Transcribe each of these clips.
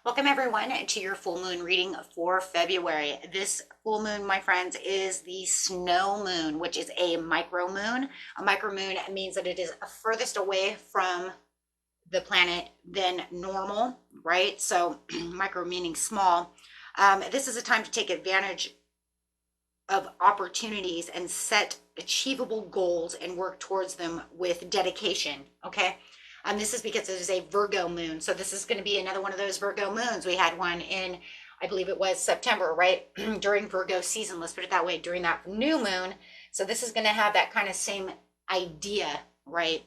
Welcome everyone to your full moon reading for February. This full moon, my friends, is the snow moon, which is a micro moon. A micro moon means that it is furthest away from the planet than normal, right? So micro meaning small. This is a time to take advantage of opportunities and set achievable goals and work towards them with dedication, okay? This is because it is a Virgo moon. So this is going to be another one of those Virgo moons. We had one in, I believe it was September, right? During Virgo season, let's put it that way, during that new moon. So this is going to have that kind of same idea, right?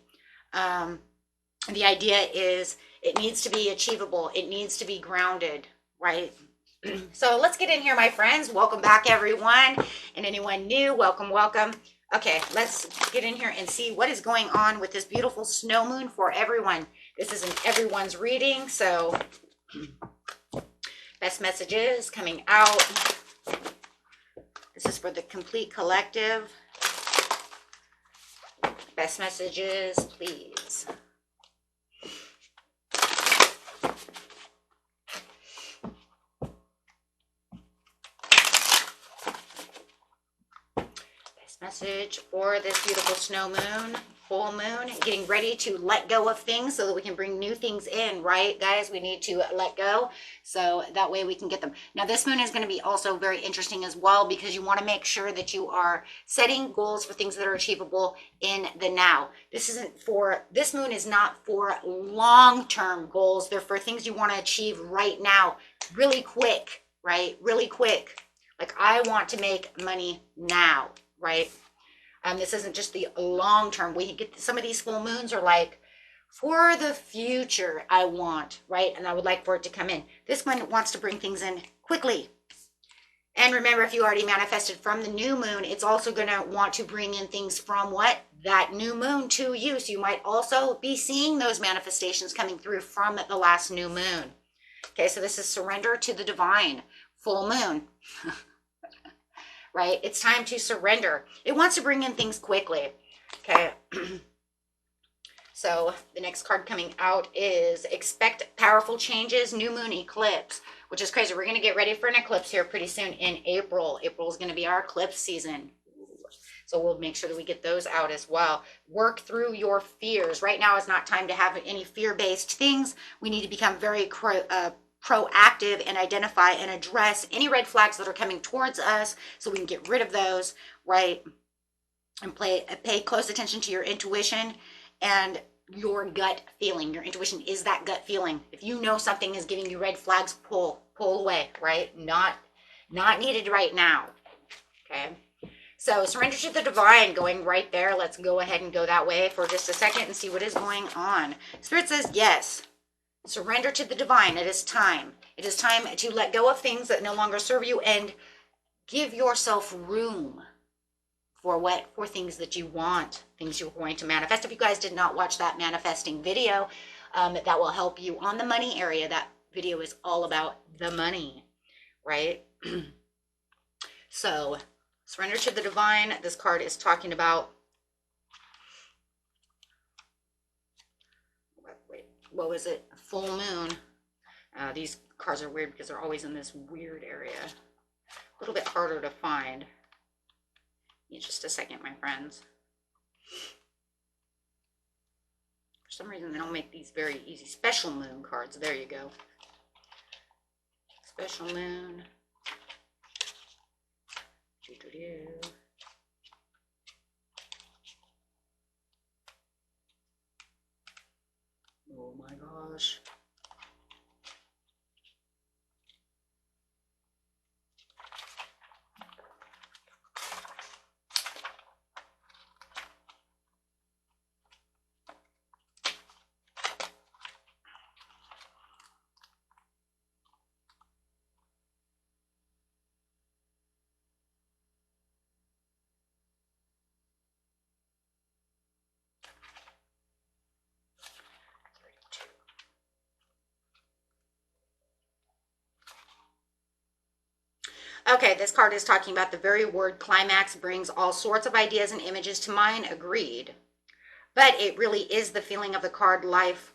The idea is it needs to be achievable. It needs to be grounded, right? So let's get in here, my friends. Welcome back, everyone. And anyone new, welcome, welcome. Okay, let's get in here and see what is going on with this beautiful snow moon for everyone. This isn't everyone's reading, so best messages coming out. This is for the complete collective. Best messages, please. Message for this beautiful snow moon, full moon, getting ready to let go of things so that we can bring new things in, right, guys? We need to let go so that way we can get them. Now, this moon is going to be also very interesting as well because you want to make sure that you are setting goals for things that are achievable in the now. This moon is not for long-term goals. They're for things you want to achieve right now, really quick, right? Really quick. Like, I want to make money now. Right? This isn't just the long term. We get some of these full moons are like for the future, I want, right? And I would like for it to come in. This one wants to bring things in quickly. And remember, if you already manifested from the new moon, it's also going to want to bring in things from what? That new moon to you. So you might also be seeing those manifestations coming through from the last new moon. Okay, so this is surrender to the divine, full moon. Right? It's time to surrender. It wants to bring in things quickly. Okay. So the next card coming out is expect powerful changes, new moon eclipse, which is crazy. We're going to get ready for an eclipse here pretty soon in April. April is going to be our eclipse season. So we'll make sure that we get those out as well. Work through your fears. Right now is not time to have any fear-based things. We need to become very proactive and identify and address any red flags that are coming towards us so we can get rid of those, right? And pay close attention to your intuition and your gut feeling. Your intuition is that gut feeling. If you know something is giving you red flags, pull away, right? Not needed right now. Okay. So surrender to the divine, going right there. Let's go ahead and go that way for just a second and see what is going on. Spirit says yes. Surrender to the divine. It is time. It is time to let go of things that no longer serve you and give yourself room for things that you want, things you're going to manifest. If you guys did not watch that manifesting video, that will help you on the money area. That video is all about the money, right? So surrender to the divine. This card is talking about, what was it? Full moon. These cards are weird because they're always in this weird area. A little bit harder to find. Need just a second, my friends. For some reason, they don't make these very easy. Special moon cards. There you go. Special moon. Oh my gosh. Okay, this card is talking about the very word climax brings all sorts of ideas and images to mind. Agreed. But it really is the feeling of the card life.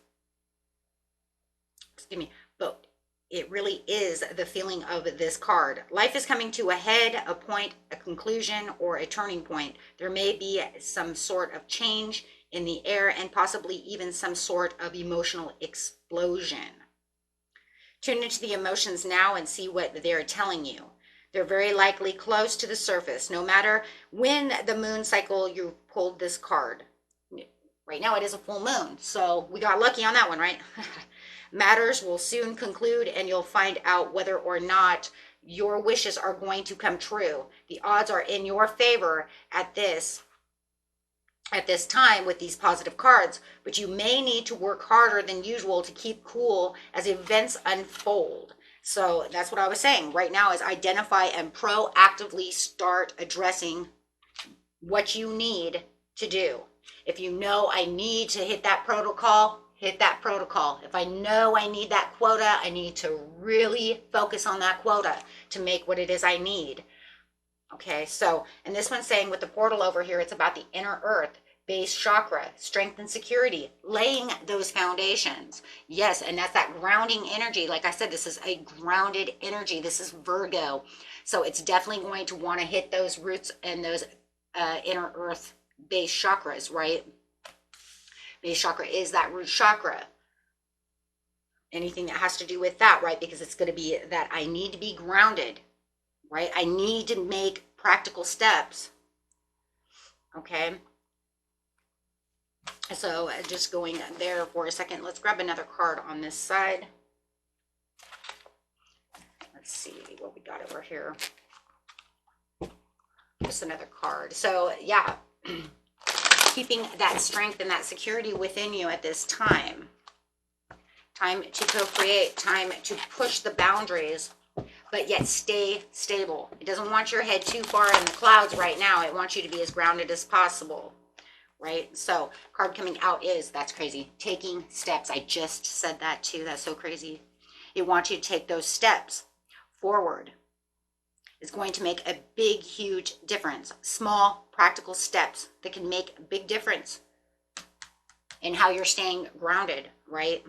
Excuse me. But it really is the feeling of this card. Life is coming to a head, a point, a conclusion, or a turning point. There may be some sort of change in the air and possibly even some sort of emotional explosion. Tune into the emotions now and see what they're telling you. They're very likely close to the surface, no matter when the moon cycle you pulled this card. Right now it is a full moon, so we got lucky on that one, right? Matters will soon conclude and you'll find out whether or not your wishes are going to come true. The odds are in your favor at this time with these positive cards, but you may need to work harder than usual to keep cool as events unfold. So that's what I was saying right now, is identify and proactively start addressing what you need to do. If you know I need to hit that protocol, hit that protocol. If I know I need that quota, I need to really focus on that quota to make what it is I need. Okay, so, and this one's saying with the portal over here, it's about the inner earth, base chakra, strength and security, laying those foundations. Yes, and that's that grounding energy. Like I said, this is a grounded energy. This is Virgo. So it's definitely going to want to hit those roots and those inner earth base chakras, right? Base chakra is that root chakra. Anything that has to do with that, right? Because it's going to be that I need to be grounded, right? I need to make practical steps. Okay. So just going there for a second, let's grab another card on this side. Let's see what we got over here. Just another card. So yeah, keeping that strength and that security within you at this time. Time to co-create, time to push the boundaries, but yet stay stable. It doesn't want your head too far in the clouds right now. It wants you to be as grounded as possible, right? So card coming out is, that's crazy, taking steps. I just said that too. That's so crazy. It wants you to take those steps forward. It's going to make a big, huge difference. Small, practical steps that can make a big difference in how you're staying grounded, right?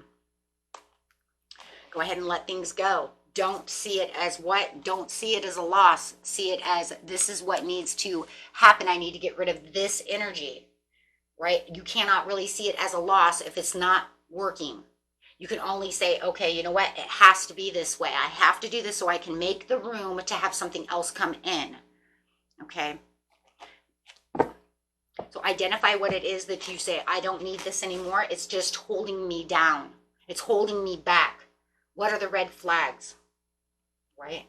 Go ahead and let things go. Don't see it as what? Don't see it as a loss. See it as, this is what needs to happen. I need to get rid of this energy, right? You cannot really see it as a loss if it's not working. You can only say, okay, you know what? It has to be this way. I have to do this so I can make the room to have something else come in. Okay? So identify what it is that you say, I don't need this anymore. It's just holding me down. It's holding me back. What are the red flags? Right?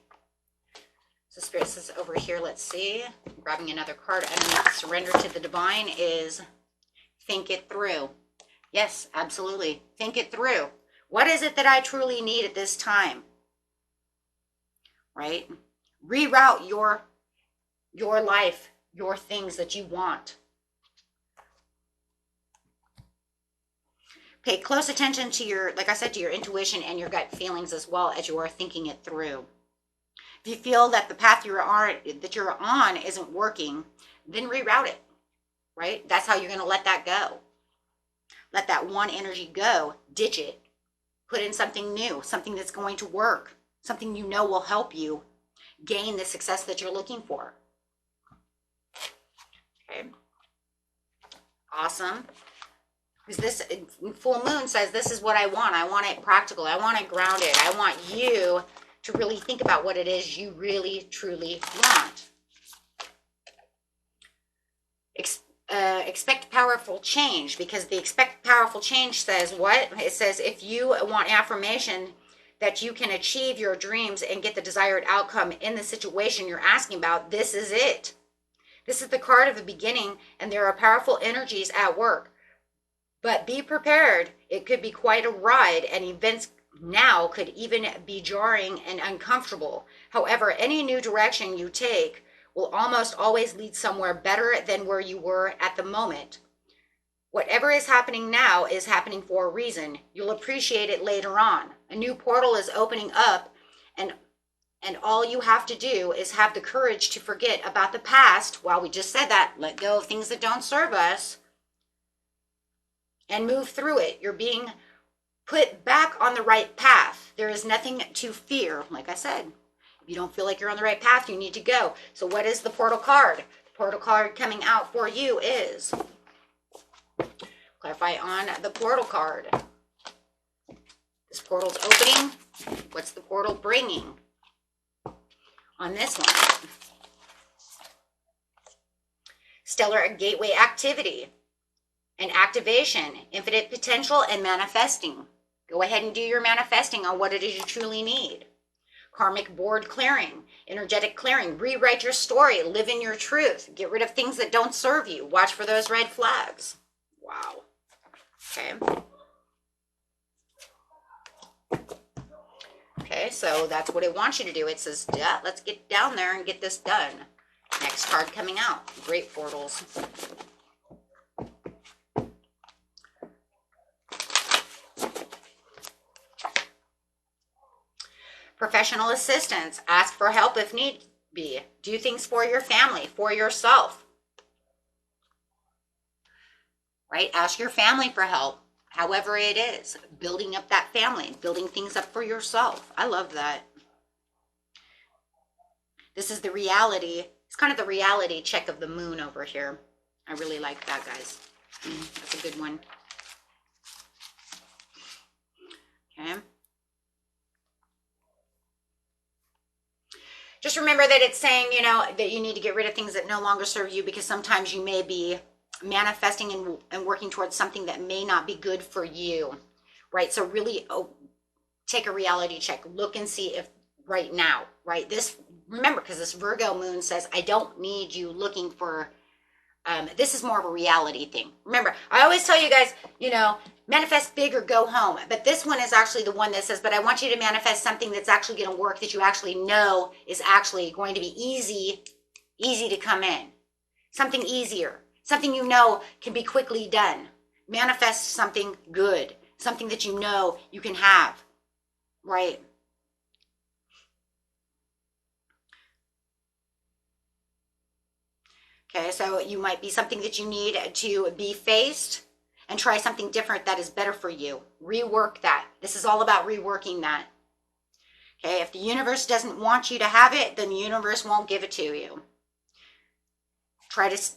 So Spirit says over here, let's see. Grabbing another card underneath surrender to the divine is think it through. Yes, absolutely. Think it through. What is it that I truly need at this time? Right? Reroute your life, your things that you want. Pay close attention to your, like I said, to your intuition and your gut feelings as well as you are thinking it through. If you feel that the path you're on isn't working, then reroute it. Right? That's how you're going to let that go. Let that one energy go, ditch it, put in something new, something that's going to work, something you know will help you gain the success that you're looking for. Okay. Awesome. Because this full moon says, this is what I want. I want it practical. I want it grounded. I want you to really think about what it is you really, truly want. Expect powerful change, because the expect powerful change says what? It says if you want affirmation that you can achieve your dreams and get the desired outcome in the situation you're asking about, this is it. This is the card of the beginning, and there are powerful energies at work. But be prepared. It could be quite a ride, and events now could even be jarring and uncomfortable. However, any new direction you take will almost always lead somewhere better than where you were at the moment. Whatever is happening now is happening for a reason. You'll appreciate it later on. A new portal is opening up, and all you have to do is have the courage to forget about the past. Well, we just said that. Let go of things that don't serve us and move through it. You're being put back on the right path. There is nothing to fear. Like I said, if you don't feel like you're on the right path, you need to go. So what is the portal card? The portal card coming out for you is, clarify on the portal card. This portal's opening. What's the portal bringing on this one? Stellar gateway activity and activation, infinite potential, and manifesting. Go ahead and do your manifesting on what it is you truly need. Karmic board clearing, energetic clearing, rewrite your story, live in your truth, get rid of things that don't serve you. Watch for those red flags. Wow. Okay. Okay, so that's what it wants you to do. It says, yeah, let's get down there and get this done. Next card coming out, great portals. Professional assistance, ask for help if need be. Do things for your family, for yourself. Right? Ask your family for help, however it is. Building up that family, building things up for yourself. I love that. This is the reality. It's kind of the reality check of the moon over here. I really like that, guys. That's a good one. Okay. Just remember that it's saying, you know, that you need to get rid of things that no longer serve you, because sometimes you may be manifesting and working towards something that may not be good for you, right? So really take a reality check. Look and see if right now, right? This, remember, because this Virgo moon says, I don't need you looking for, this is more of a reality thing. Remember, I always tell you guys, you know, manifest big or go home. But this one is actually the one that says, but I want you to manifest something that's actually going to work, that you actually know is actually going to be easy to come in. Something easier. Something you know can be quickly done. Manifest something good. Something that you know you can have. Right? Okay, so you might be something that you need to be faced and try something different that is better for you. Rework that. This is all about reworking that. Okay, if the universe doesn't want you to have it, then the universe won't give it to you.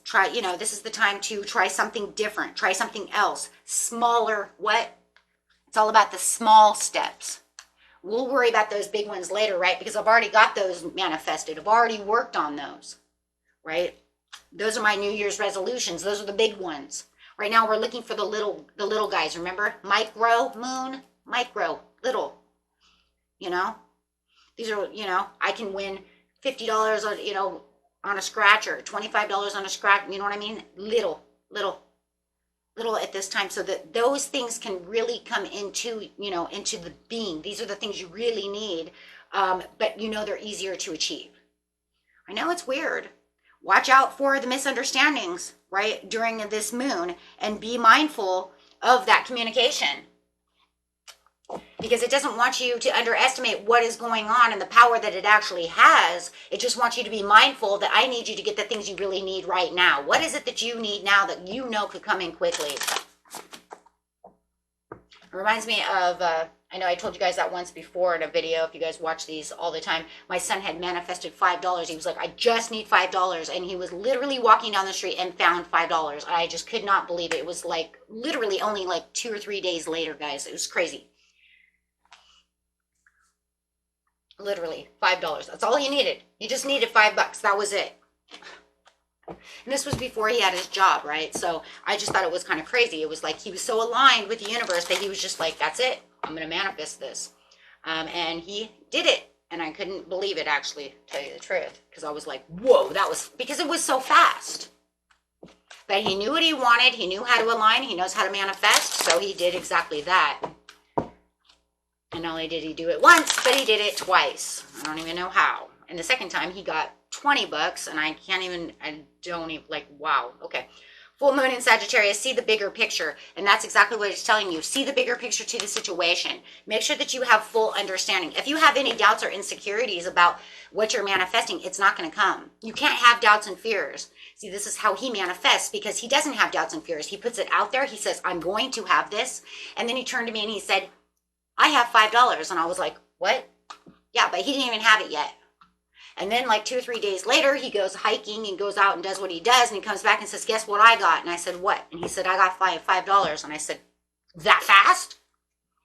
Try, you know, this is the time to try something different. Try something else. Smaller, what? It's all about the small steps. We'll worry about those big ones later, right? Because I've already got those manifested. I've already worked on those, right? Those are my New Year's resolutions. Those are the big ones. Right now we're looking for the little guys, remember? Micro, moon, micro, little. You know? These are, you know, I can win $50 on, you know, on a scratch, or $25 on a scratch, you know what I mean? Little at this time, so that those things can really come into, you know, into the being. These are the things you really need, but you know they're easier to achieve. I know it's weird. Watch out for the misunderstandings, right, during this moon, and be mindful of that communication, because it doesn't want you to underestimate what is going on and the power that it actually has. It just wants you to be mindful that I need you to get the things you really need right now. What is it that you need now that you know could come in quickly? It reminds me of, I know I told you guys that once before in a video, if you guys watch these all the time. My son had manifested $5. He was like, I just need $5. And he was literally walking down the street and found $5. I just could not believe it. It was like literally only like 2 or 3 days later, guys. It was crazy. Literally $5. That's all he needed. He just needed $5. That was it. And this was before he had his job, right? So I just thought it was kind of crazy. It was like he was so aligned with the universe that he was just like, that's it. I'm going to manifest this. And he did it. And I couldn't believe it, actually, to tell you the truth. Because I was like, whoa, that was, because it was so fast. But he knew what he wanted. He knew how to align. He knows how to manifest. So he did exactly that. And not only did he do it once, but he did it twice. I don't even know how. And the second time he got $20, and I don't even, like, wow. Okay. Full moon in Sagittarius, see the bigger picture. And that's exactly what it's telling you. See the bigger picture to the situation. Make sure that you have full understanding. If you have any doubts or insecurities about what you're manifesting, it's not going to come. You can't have doubts and fears. See, this is how he manifests, because he doesn't have doubts and fears. He puts it out there. He says, I'm going to have this. And then he turned to me and he said, I have $5. And I was like, what? Yeah, but he didn't even have it yet. And then like 2 or 3 days later, he goes hiking and goes out and does what he does. And he comes back and says, guess what I got? And I said, what? And he said, I got $5. And I said, that fast?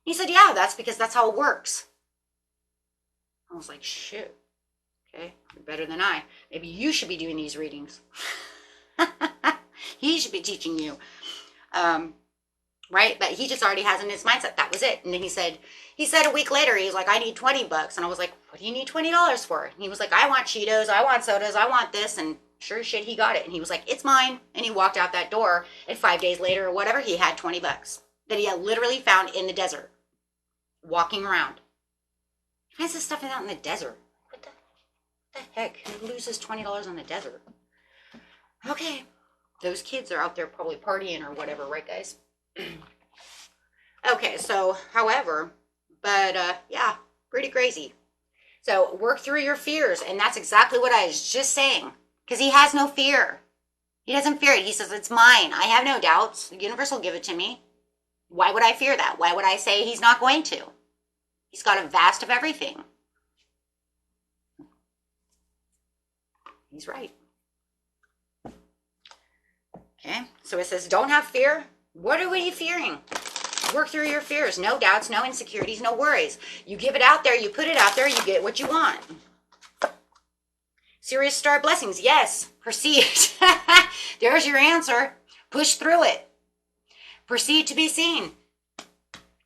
He said, yeah, that's because that's how it works. I was like, shit. Okay, you're better than I. Maybe you should be doing these readings. He should be teaching you. Right? But he just already has in his mindset, that was it. And then he said a week later, he was like, I need $20. And I was like, what do you need $20 for? And he was like, I want Cheetos, I want sodas, I want this. And sure as shit, he got it. And he was like, it's mine. And he walked out that door. And 5 days later or whatever, he had $20 that he had literally found in the desert, walking around. He finds this stuff out in the desert. What the heck? Who loses $20 in the desert? Okay. Those kids are out there probably partying or whatever, right, guys? Okay, so, however, but, yeah, pretty crazy. So, work through your fears, and that's exactly what I was just saying, because he has no fear. He doesn't fear it. He says, it's mine. I have no doubts. The universe will give it to me. Why would I fear that? Why would I say he's not going to? He's got a vast of everything. He's right. Okay, so it says, don't have fear. What are we fearing? Work through your fears. No doubts, no insecurities, no worries. You give it out there, you put it out there, you get what you want. Serious star blessings. Yes, proceed. There's your answer. Push through it. Proceed to be seen.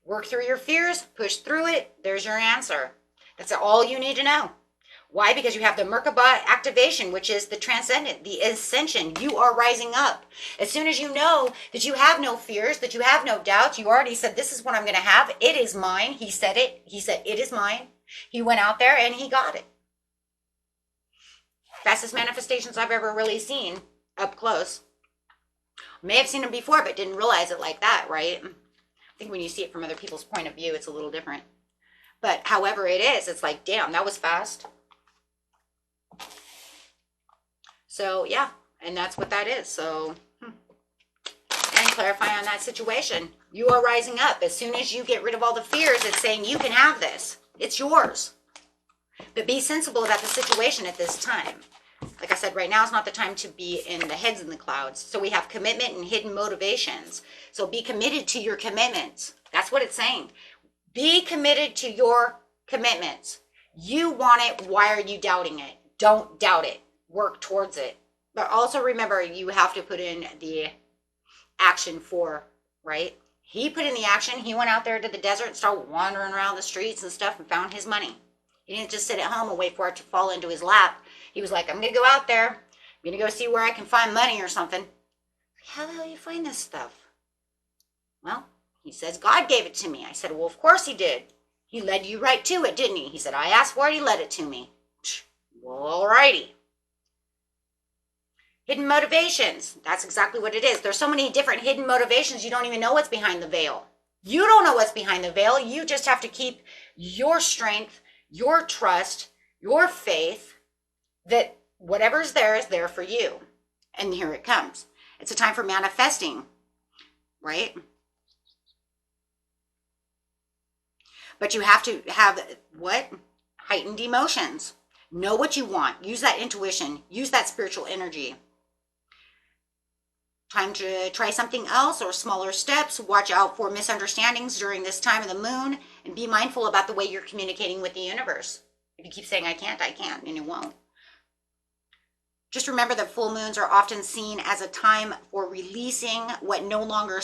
Work through your fears, push through it. There's your answer. That's all you need to know. Why? Because you have the Merkaba activation, which is the transcendent, the ascension. You are rising up. As soon as you know that you have no fears, that you have no doubts, you already said, this is what I'm going to have. It is mine. He said it. He said, it is mine. He went out there and he got it. Fastest manifestations I've ever really seen up close. May have seen them before, but didn't realize it like that, right? I think when you see it from other people's point of view, it's a little different. But however it is, it's like, damn, that was fast. So, yeah, and that's what that is. So, and clarify on that situation. You are rising up. As soon as you get rid of all the fears, it's saying you can have this. It's yours. But be sensible about the situation at this time. Like I said, right now is not the time to be in the heads in the clouds. So we have commitment and hidden motivations. So be committed to your commitments. That's what it's saying. Be committed to your commitments. You want it. Why are you doubting it? Don't doubt it. Work towards it. But also remember, you have to put in the action for, right? He put in the action. He went out there to the desert and started wandering around the streets and stuff and found his money. He didn't just sit at home and wait for it to fall into his lap. He was like, I'm going to go out there. I'm going to go see where I can find money or something. How the hell do you find this stuff? Well, he says, God gave it to me. I said, well, of course he did. He led you right to it, didn't he? He said, I asked for it. He led it to me. Well, alrighty. Hidden motivations. That's exactly what it is. There's so many different hidden motivations. You don't even know what's behind the veil. You don't know what's behind the veil. You just have to keep your strength, your trust, your faith that whatever's there is there for you. And here it comes. It's a time for manifesting, right? But you have to have what? Heightened emotions. Know what you want. Use that intuition. Use that spiritual energy. Time to try something else or smaller steps. Watch out for misunderstandings during this time of the moon. And be mindful about the way you're communicating with the universe. If you keep saying, I can't, and it won't. Just remember that full moons are often seen as a time for releasing what no longer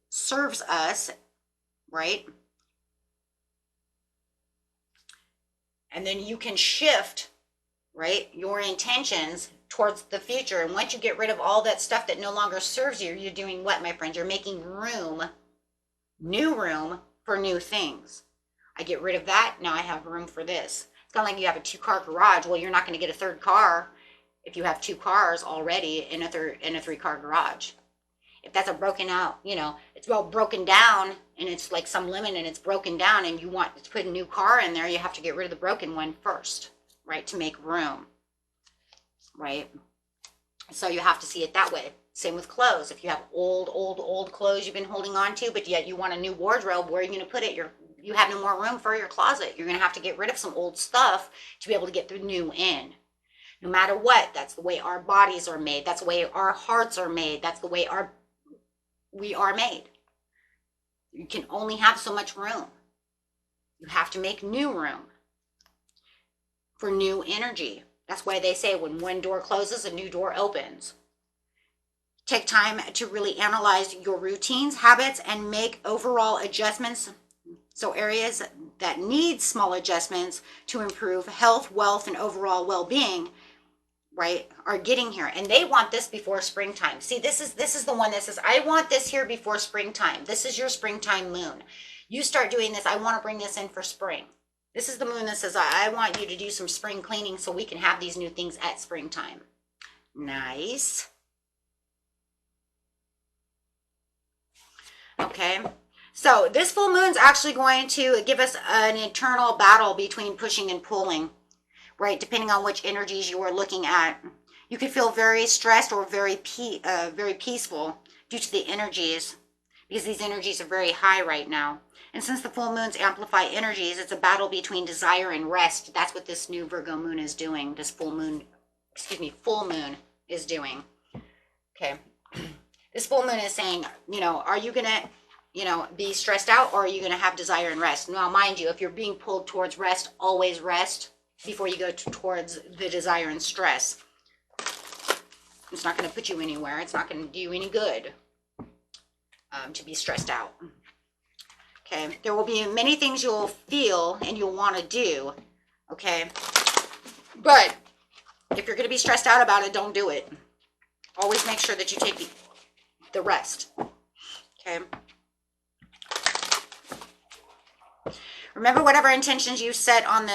serves us, right? And then you can shift, right, your intentions towards the future. And once you get rid of all that stuff that no longer serves you, you're doing what, my friends? You're making room, new room for new things. I get rid of that. Now I have room for this. It's kind of like you have a 2-car garage. Well, you're not going to get a third car if you have 2 cars already in a 3-car garage. If that's a broken out, it's well broken down and it's like some limit and it's broken down and you want to put a new car in there, you have to get rid of the broken one first, right? To make room, right? So you have to see it that way. Same with clothes. If you have old clothes you've been holding on to, but yet you want a new wardrobe, where are you going to put it? You're you have no more room for your closet. You're going to have to get rid of some old stuff to be able to get the new in. No matter what, that's the way our bodies are made. That's the way our hearts are made. That's the way we are made. You can only have so much room. You have to make new room for new energy. That's why they say when one door closes, a new door opens. Take time to really analyze your routines, habits, and make overall adjustments. So areas that need small adjustments to improve health, wealth, and overall well-being, right, are getting here. And they want this before springtime. See, this is the one that says, I want this here before springtime. This is your springtime moon. You start doing this. I want to bring this in for spring. This is the moon that says, I want you to do some spring cleaning so we can have these new things at springtime. Nice. Okay, so this full moon's actually going to give us an internal battle between pushing and pulling, right? Depending on which energies you are looking at. You could feel very stressed or very peaceful due to the energies, because these energies are very high right now. And since the full moons amplify energies, it's a battle between desire and rest. That's what this new Virgo moon is doing. This full moon is doing. Okay. This full moon is saying, are you going to, be stressed out, or are you going to have desire and rest? Now, mind you, if you're being pulled towards rest, always rest before you go towards the desire and stress. It's not going to put you anywhere. It's not going to do you any good to be stressed out. Okay. There will be many things you'll feel and you'll want to do. Okay. But if you're going to be stressed out about it, don't do it. Always make sure that you take the rest. Okay. Remember, whatever intentions you set on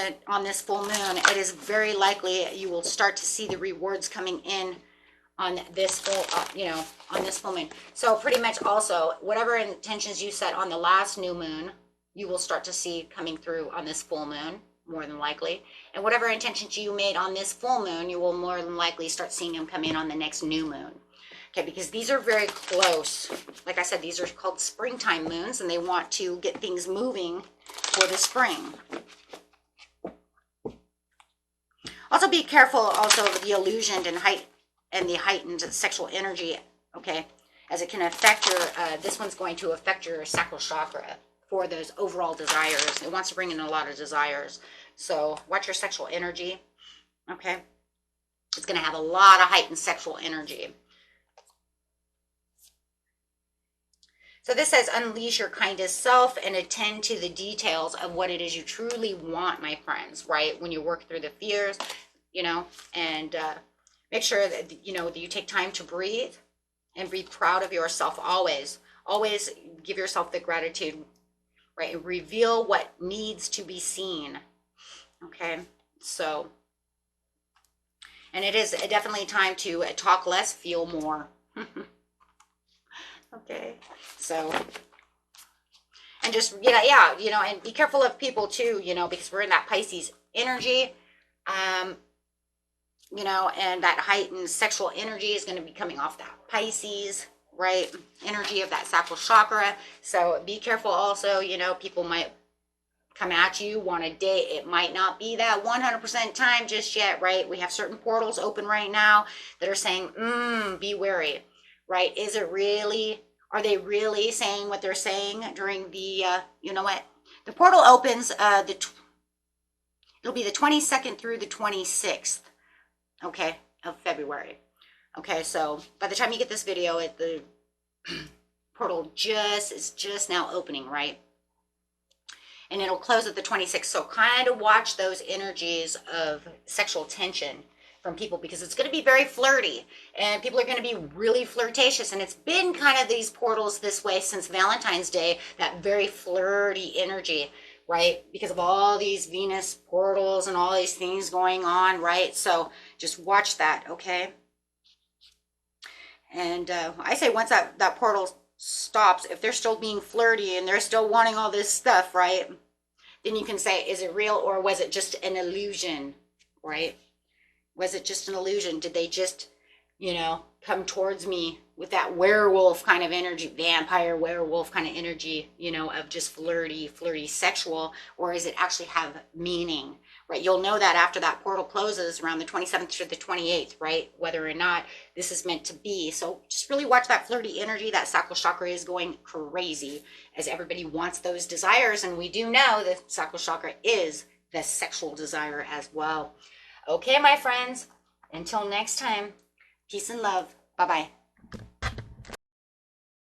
this full moon, it is very likely you will start to see the rewards coming in on this full moon. So pretty much also, whatever intentions you set on the last new moon, you will start to see coming through on this full moon, more than likely. And whatever intentions you made on this full moon, you will more than likely start seeing them come in on the next new moon. Okay, because these are very close. Like I said, these are called springtime moons, and they want to get things moving for the spring. Also be careful also of the illusioned and the heightened sexual energy, okay, as it can affect your, this one's going to affect your sacral chakra for those overall desires. It wants to bring in a lot of desires. So watch your sexual energy, okay? It's going to have a lot of heightened sexual energy. So this says, unleash your kindest self and attend to the details of what it is you truly want, my friends, right? When you work through the fears, and make sure that, that you take time to breathe and be proud of yourself always. Always give yourself the gratitude, right? And reveal what needs to be seen, okay? So, and it is definitely time to talk less, feel more. Okay, so, and just, and be careful of people too, because we're in that Pisces energy, and that heightened sexual energy is going to be coming off that Pisces, right, energy of that sacral chakra. So be careful also, people might come at you, want to date. It might not be that 100% time just yet, right? We have certain portals open right now that are saying, be wary. Right? Are they really saying what they're saying during the, the portal opens, it'll be the 22nd through the 26th, okay, of February. Okay, so by the time you get this video, the portal is just now opening, right? And it'll close at the 26th. So kind of watch those energies of sexual tension from people, because it's going to be very flirty and people are going to be really flirtatious, and it's been kind of these portals this way since Valentine's Day, that very flirty energy, right? Because of all these Venus portals and all these things going on, right? So just watch that, okay? And I say once that portal stops, if they're still being flirty and they're still wanting all this stuff, right? Then you can say, is it real, or was it just an illusion, right? Was it just an illusion? Did they just you know, come towards me with that werewolf kind of energy, vampire werewolf kind of energy, you know, of just flirty sexual, or is it actually have meaning, right? You'll know that after that portal closes around the 27th to the 28th, right? Whether or not this is meant to be. So just really watch that flirty energy. That sacral chakra is going crazy as everybody wants those desires. And we do know that sacral chakra is the sexual desire as well. Okay, my friends, until next time, peace and love. Bye-bye.